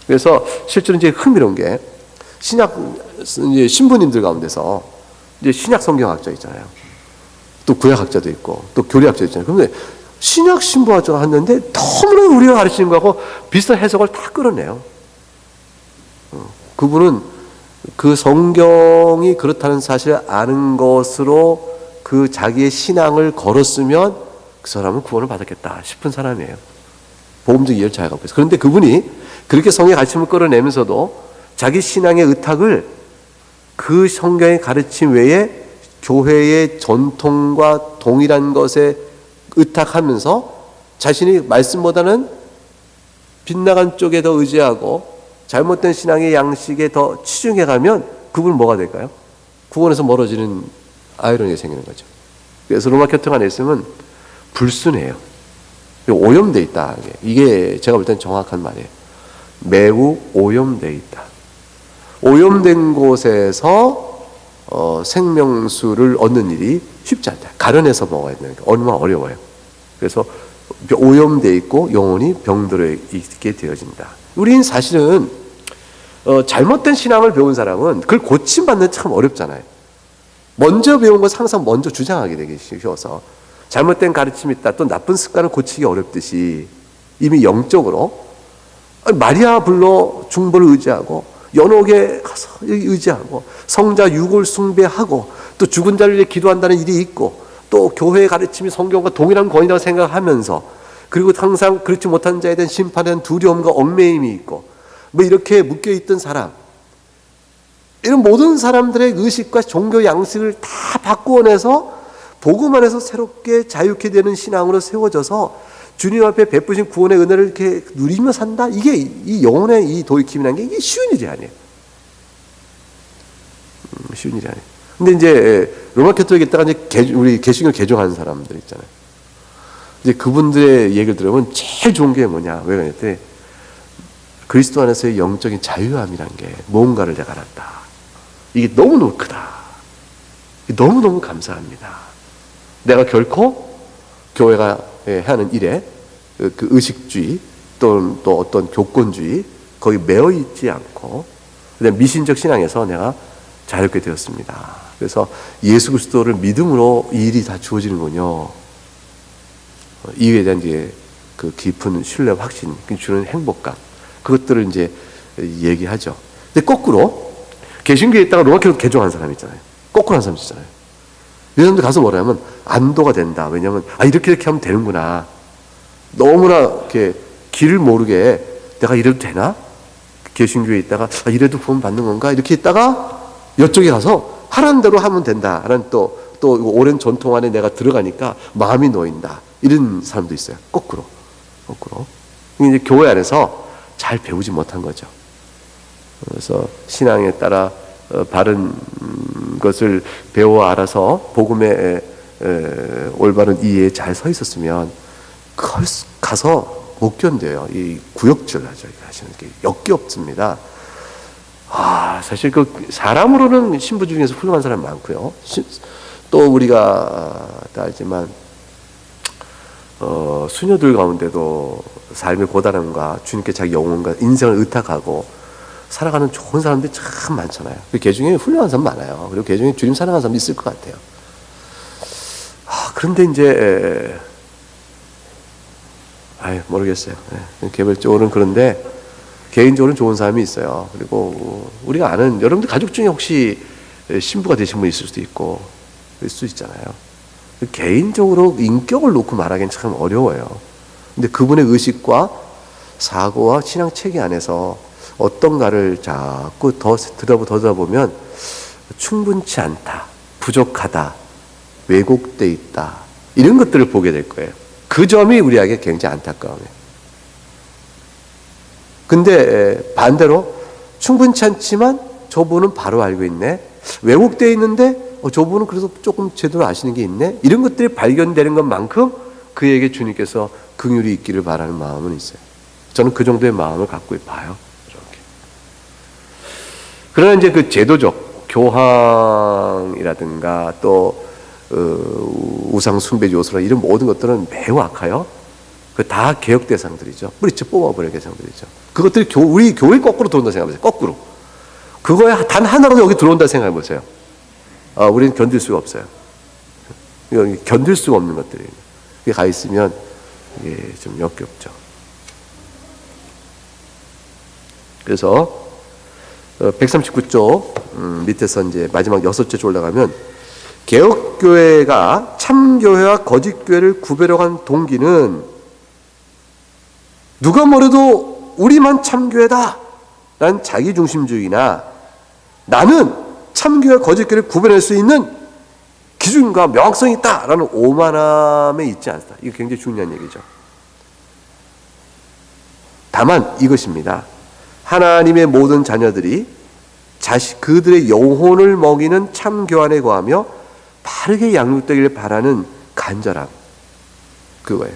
그래서 실제로 이제 흥미로운 게 신약 이제 신부님들 가운데서 이제 신약 성경학자 있잖아요. 또 구약학자도 있고 또 교리학자 있잖아요. 그런데 신약 신부학자가 하는데 너무나 우리가 가르치는 거하고 비슷한 해석을 다 끌어내요. 그분은 그 성경이 그렇다는 사실을 아는 것으로 그 자기의 신앙을 걸었으면 그 사람은 구원을 받았겠다 싶은 사람이에요. 복음적 이해를 잘 갖고 있어요. 그런데 그분이 그렇게 성경의 가르침을 끌어내면서도 자기 신앙의 의탁을 그 성경의 가르침 외에 교회의 전통과 동일한 것에 의탁하면서 자신이 말씀보다는 빗나간 쪽에 더 의지하고 잘못된 신앙의 양식에 더 치중해가면 그분은 뭐가 될까요? 구원에서 멀어지는 아이러니가 생기는 거죠. 그래서 로마 교통 안에 있으면 불순해요. 오염되어 있다. 이게 제가 볼 때는 정확한 말이에요. 매우 오염되어 있다. 오염된 곳에서 생명수를 얻는 일이 쉽지 않다. 가려내서 먹어야 되는 게 얼마나 어려워요. 그래서 오염되어 있고 영혼이 병들어 있게 되어진다. 우리는 사실은 잘못된 신앙을 배운 사람은 그걸 고침받는 참 어렵잖아요. 먼저 배운 것을 항상 먼저 주장하게 되기 쉬워서 잘못된 가르침이 있다, 또 나쁜 습관을 고치기 어렵듯이 이미 영적으로 마리아 불러 중보를 의지하고 연옥에 가서 의지하고 성자 유골 숭배하고 또 죽은 자를 위해 기도한다는 일이 있고 또 교회의 가르침이 성경과 동일한 권위라고 생각하면서 그리고 항상 그렇지 못한 자에 대한 심판에 대한 두려움과 얽매임이 있고 뭐 이렇게 묶여있던 사람, 이런 모든 사람들의 의식과 종교 양식을 다 바꾸어내서 복음 안에서 새롭게 자유케 되는 신앙으로 세워져서 주님 앞에 베푸신 구원의 은혜를 이렇게 누리며 산다? 이게 이 영혼의 이 돌이킴이라는 게 이게 쉬운 일이 아니에요. 쉬운 일이 아니에요. 근데 이제 로마 캐톨릭에 있다가 이제 우리 개신교 개종하는 사람들 있잖아요. 이제 그분들의 얘기를 들으면 제일 좋은 게 뭐냐? 왜 그랬더니 그리스도 안에서의 영적인 자유함이라는 게 뭔가를 내가 알았다. 이게 너무너무 크다. 너무너무 감사합니다. 내가 결코 교회가 하는 일에 그 의식주의 또는 또 어떤 교권주의 거기 매여 있지 않고 그냥 미신적 신앙에서 내가 자유롭게 되었습니다. 그래서 예수 그리스도를 믿음으로 이 일이 다 주어지는군요. 이에 대한 이제 그 깊은 신뢰 확신 주는 행복감 그것들을 이제 얘기하죠. 근데 거꾸로 개신교에 있다가 로마 캐톨릭 개종한 사람 있잖아요. 거꾸로 한 사람 있잖아요. 이 사람들 가서 뭐라면 안도가 된다. 왜냐하면 이렇게 하면 되는구나. 너무나 이렇게 길을 모르게 내가 이래도 되나? 개신교에 있다가 이래도 구원 받는 건가? 이렇게 있다가 이쪽에 가서 하라는 대로 하면 된다라는 또 오랜 전통 안에 내가 들어가니까 마음이 놓인다. 이런 사람도 있어요. 거꾸로. 이제 교회 안에서 잘 배우지 못한 거죠. 그래서 신앙에 따라 바른 것을 배워 알아서 복음의 올바른 이해에 잘 서 있었으면 가서 못 견뎌요. 이 구역질 하시는 게 역겹습니다. 사실 그 사람으로는 신부 중에서 훌륭한 사람 많고요. 또 우리가 다 알지만 수녀들 가운데도 삶의 고단함과 주님께 자기 영혼과 인생을 의탁하고 살아가는 좋은 사람들이 참 많잖아요. 그 중에 훌륭한 사람 많아요. 그리고 그 중에 주님 사랑하는 사람 있을 것 같아요. 그런데 이제 모르겠어요. 개별적으로는 그런데 개인적으로는 좋은 사람이 있어요. 그리고 우리가 아는 여러분들 가족 중에 혹시 신부가 되신 분 있을 수도 있고 그럴 수 있잖아요. 개인적으로 인격을 놓고 말하기는 참 어려워요. 근데 그분의 의식과 사고와 신앙 체계 안에서 어떤가를 자꾸 더 들여다보면 충분치 않다, 부족하다, 왜곡되어 있다 이런 것들을 보게 될 거예요. 그 점이 우리에게 굉장히 안타까워요. 근데 반대로 충분치 않지만 저분은 바로 알고 있네. 왜곡되어 있는데 저분은 그래도 조금 제대로 아시는 게 있네. 이런 것들이 발견되는 것만큼 그에게 주님께서 긍휼이 있기를 바라는 마음은 있어요. 저는 그 정도의 마음을 갖고 봐요. 이렇게. 그러나 이제 그 제도적 교황이라든가 또 우상 숭배 요소라 이런 모든 것들은 매우 악하여 그 다 개혁 대상들이죠. 뿌리째 뽑아버릴 대상들이죠. 그것들이 우리 교회 거꾸로 들어온다 생각해보세요. 거꾸로. 그거에 단 하나라도 여기 들어온다 생각해보세요. 우리는 견딜 수가 없어요. 견딜 수가 없는 것들이 이게 가 있으면 이게 좀 역겹죠. 그래서 139쪽 밑에서 이제 마지막 6째 올라가면 개혁교회가 참교회와 거짓교회를 구별하는 동기는 누가 뭐래도 우리만 참교회다 라는 자기중심주의나 나는 참교회와 거짓교회를 구별할 수 있는 기준과 명확성이 있다 라는 오만함에 있지 않다. 이거 굉장히 중요한 얘기죠. 다만 이것입니다. 하나님의 모든 자녀들이 그들의 영혼을 먹이는 참교환에 거하며 바르게 양육되기를 바라는 간절함. 그거예요.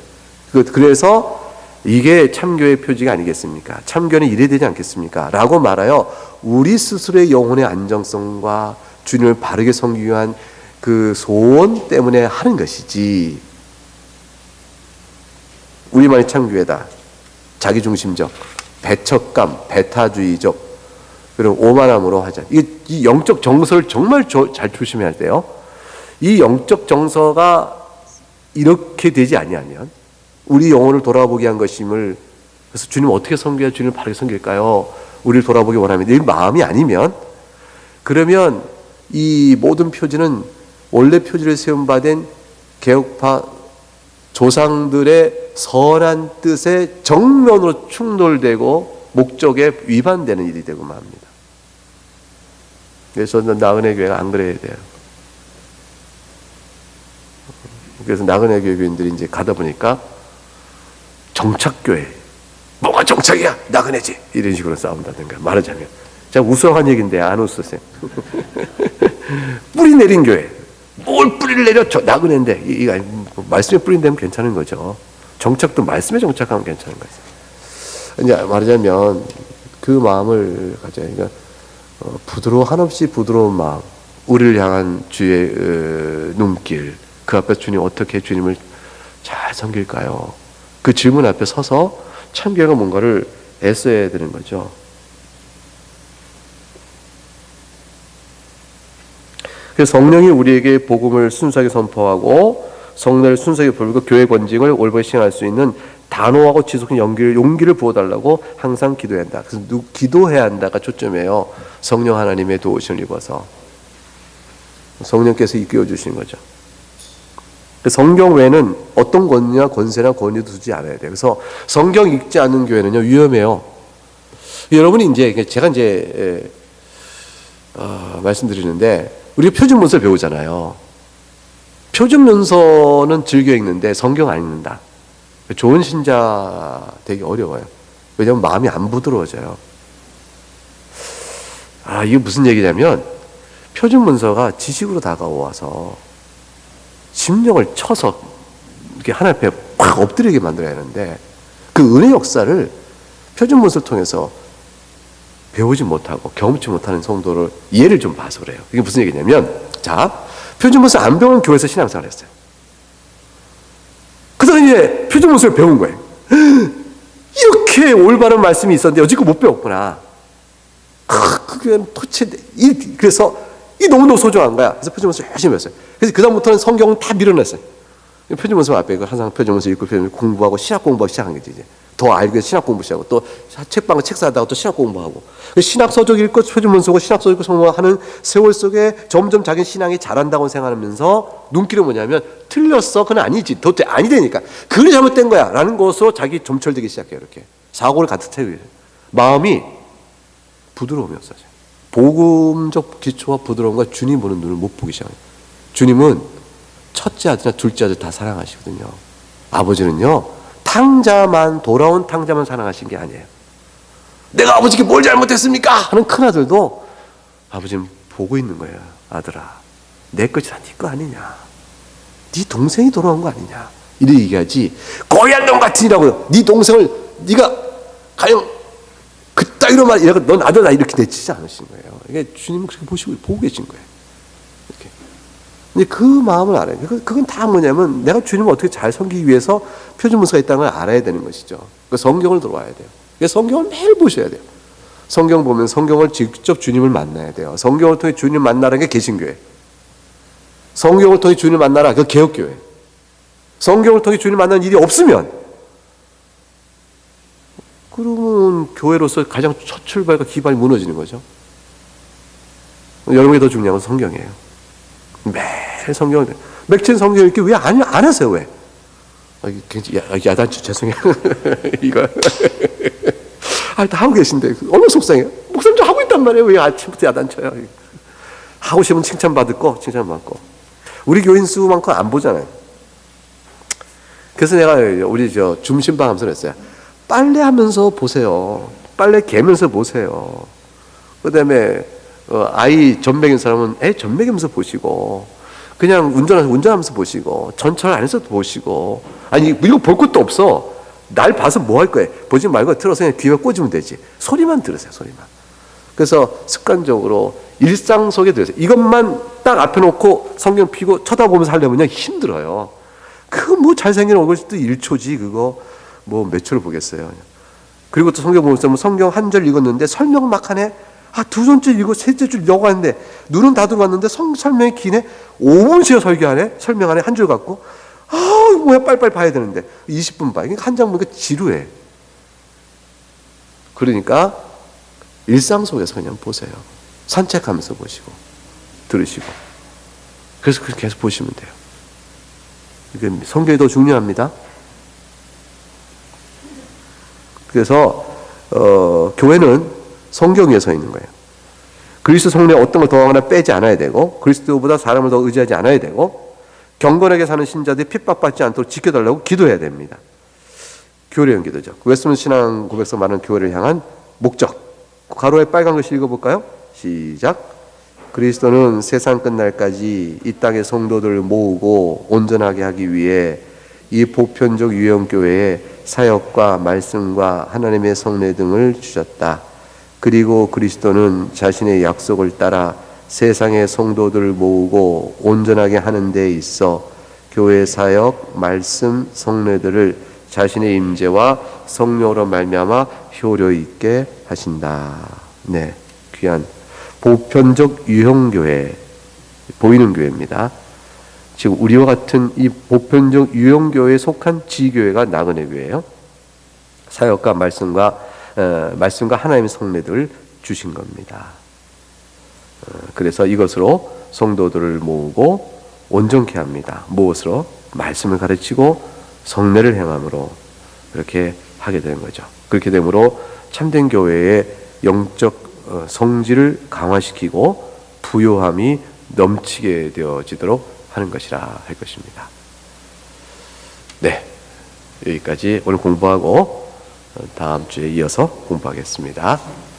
그래서 이게 참교의 표지가 아니겠습니까? 참교는 이래야 되지 않겠습니까? 라고 말하여 우리 스스로의 영혼의 안정성과 주님을 바르게 섬기기 위한 그 소원 때문에 하는 것이지 우리만이 참교회다. 자기중심적, 배척감, 배타주의적 그런 오만함으로 하자. 이 영적 정서를 정말 잘 조심해야 돼요. 이 영적 정서가 이렇게 되지 아니하면 우리 영혼을 돌아보게 한 것임을 그래서 주님 어떻게 섬겨야 주님을 바르게 섬길까요? 우리를 돌아보기 원하면 이 마음이 아니면 그러면 이 모든 표지는 원래 표지를 세움받은 개혁파 조상들의 선한 뜻에 정면으로 충돌되고 목적에 위반되는 일이 되고 맙니다. 그래서 나은혜 교회가 안 그래야 돼요. 그래서 나은혜 교회인들이 이제 가다 보니까 정착교회, 뭐가 정착이야? 나그네지. 이런 식으로 싸운다든가 말하자면. 자, 우스워한 얘기인데 안 웃으세요. 뿌리 내린 교회. 뭘 뿌리를 내려? 나그네인데. 말씀에 뿌린 데면 괜찮은 거죠. 정착도 말씀에 정착하면 괜찮은 거죠. 이제 말하자면 그 마음을 가져야 그러니까 한없이 부드러운 마음, 우리를 향한 주의 눈길, 그 앞에 주님 어떻게 주님을 잘 섬길까요? 그 질문 앞에 서서 참교회가 뭔가를 애써야 되는 거죠. 그래서 성령이 우리에게 복음을 순수하게 선포하고 성례를 순수하게 부르고 교회 권직을 올바르게 시행할 수 있는 단호하고 지속적인 용기를 부어달라고 항상 기도해야 한다. 그래서 기도해야 한다가 초점이에요. 성령 하나님의 도우심을 입어서 성령께서 이끌어 주시는 거죠. 성경 외에는 어떤 권위나 권세나 권위도 두지 않아야 돼요. 그래서 성경 읽지 않는 교회는요 위험해요. 여러분이 이제 제가 말씀드리는데 우리가 표준 문서를 배우잖아요. 표준 문서는 즐겨 읽는데 성경 안 읽는다. 좋은 신자 되기 어려워요. 왜냐하면 마음이 안 부드러워져요. 이게 무슨 얘기냐면 표준 문서가 지식으로 다가와서 심령을 쳐서 이렇게 하나님 앞에 확 엎드리게 만들어야 하는데 그 은혜 역사를 표준 문서를 통해서 배우지 못하고 경험치 못하는 성도를 예를 좀 봐서 그래요. 이게 무슨 얘기냐면, 자, 표준 문서 안 배운 교회에서 신앙생활을 했어요. 그 사람이 이제 표준 문서를 배운 거예요. 이렇게 올바른 말씀이 있었는데 여지껏 못 배웠구나. 그게 도대체 그래서 이 너무너무 소중한 거야. 그래서 표준 문서 열심히 배웠어요. 그래서 그다음부터는 성경은 다 밀어냈어요. 표준 문서 앞에 항상 표준 문서 읽고 표준 문서 공부하고 신학 공부하기 시작한 거지 이제. 더 알기 위해서 신학 공부 시작하고 또 책방 책 사다가 또 신학 공부하고 신학 서적 읽고 표준 문서고 신학 서적 읽고 성공하는 세월 속에 점점 자기 신앙이 잘한다고 생각하면서 눈길은 뭐냐면 틀렸어 그건 아니지 도대체 아니되니까 그게 잘못된 거야 라는 것으로 자기 점철되기 시작해요. 이렇게 사고를 가득 채우게 돼요. 마음이 부드러움이 없어져요. 복음적 기초와 부드러움과 주님 보는 눈을 못 보기 시작해요. 주님은 첫째 아들이나 둘째 아들 다 사랑하시거든요. 아버지는요 탕자만 돌아온 탕자만 사랑하신 게 아니에요. 내가 아버지께 뭘 잘못했습니까? 하는 큰아들도 아버지는 보고 있는 거예요. 아들아 내 것이 다 네 거 아니냐. 네 동생이 돌아온 거 아니냐. 이렇게 얘기하지 고얀 놈 같으니라고요. 네 동생을 네가 가령 그따위로 말 이래서 넌 아들아 이렇게 내치지 않으신 거예요. 이게 주님은 그렇게 보고 계신 거예요. 이렇게. 근데 그 마음을 알아요. 그건 다 뭐냐면 내가 주님을 어떻게 잘 섬기기 위해서 표준 문서가 있다는 걸 알아야 되는 것이죠. 그 성경을 들어와야 돼요. 성경을 매일 보셔야 돼요. 성경 보면 성경을 직접 주님을 만나야 돼요. 성경을 통해 주님을 만나는 게 개신교회. 성경을 통해 주님을 만나라 그 개혁교회. 성경을 통해 주님을 만나는 일이 없으면 그러면 교회로서 가장 첫 출발과 기반이 무너지는 거죠. 여러분이 더 중요한 건 성경이에요. 매일 성경을 맥힌 성경 읽기 왜 안 하세요? 왜? 야단치 죄송해요. 이거 다 하고 계신데 얼마나 속상해요. 목사님 저 하고 있단 말이에요. 왜 아침부터 야단쳐요? 하고 싶으면 칭찬받을 거 칭찬받고 우리 교인 수만큼 안 보잖아요. 그래서 내가 우리 줌신방 하면서 그랬어요. 빨래하면서 보세요. 빨래 개면서 보세요. 그 다음에 아이 젖먹인 사람은 애 젖먹이면서 보시고 그냥 운전하면서 보시고 전철 안에서도 보시고 아니 이거 볼 것도 없어. 날 봐서 뭐 할 거예요? 보지 말고 틀어서 그냥 귀에 꽂으면 되지. 소리만 들으세요. 소리만. 그래서 습관적으로 일상 속에 들으세요. 이것만 딱 앞에 놓고 성경 피고 쳐다보면서 하려면 힘들어요. 그거 뭐 잘생긴 얼굴도 1초지 그거 뭐 몇 초를 보겠어요. 그리고 또 성경 보면서 성경 한 절 읽었는데 설명 막 하네. 두 번째 읽고 셋째 줄 읽고 하는데 눈은 다 들어갔는데 설명이 기네. 5분씩 설교하네. 설명하네. 한 줄 갖고 뭐야 빨리빨리 봐야 되는데 20분 봐. 한 장 보니까 지루해. 그러니까 일상 속에서 그냥 보세요. 산책하면서 보시고 들으시고 그래서 그렇게 계속 보시면 돼요. 이게 성경이 더 중요합니다. 그래서 교회는 성경 위에 서 있는 거예요. 그리스도 성령에 어떤 걸 더하거나 빼지 않아야 되고 그리스도보다 사람을 더 의지하지 않아야 되고 경건하게 사는 신자들이 핍박받지 않도록 지켜달라고 기도해야 됩니다. 교회를 위한 기도죠. 웨스트민스터 신앙 고백서 말하는 교회를 향한 목적. 가로에 빨간 글씨 읽어볼까요? 시작. 그리스도는 세상 끝날까지 이 땅의 성도들을 모으고 온전하게 하기 위해 이 보편적 유형교회에 사역과 말씀과 하나님의 성례 등을 주셨다. 그리고 그리스도는 자신의 약속을 따라 세상의 성도들을 모으고 온전하게 하는 데 있어 교회 사역, 말씀, 성례들을 자신의 임재와 성령으로 말미암아 효력 있게 하신다. 네, 귀한 보편적 유형교회, 보이는 교회입니다. 지금 우리와 같은 이 보편적 유형교회에 속한 지교회가 나그네 교회예요. 사역과 말씀과 하나님의 성례들을 주신 겁니다. 그래서 이것으로 성도들을 모으고 온전케 합니다. 무엇으로? 말씀을 가르치고 성례를 행함으로 이렇게 하게 되는 거죠. 그렇게 되므로 참된 교회의 영적 성질을 강화시키고 부요함이 넘치게 되어지도록 하는 것이라 할 것입니다. 네, 여기까지 오늘 공부하고 다음 주에 이어서 공부하겠습니다.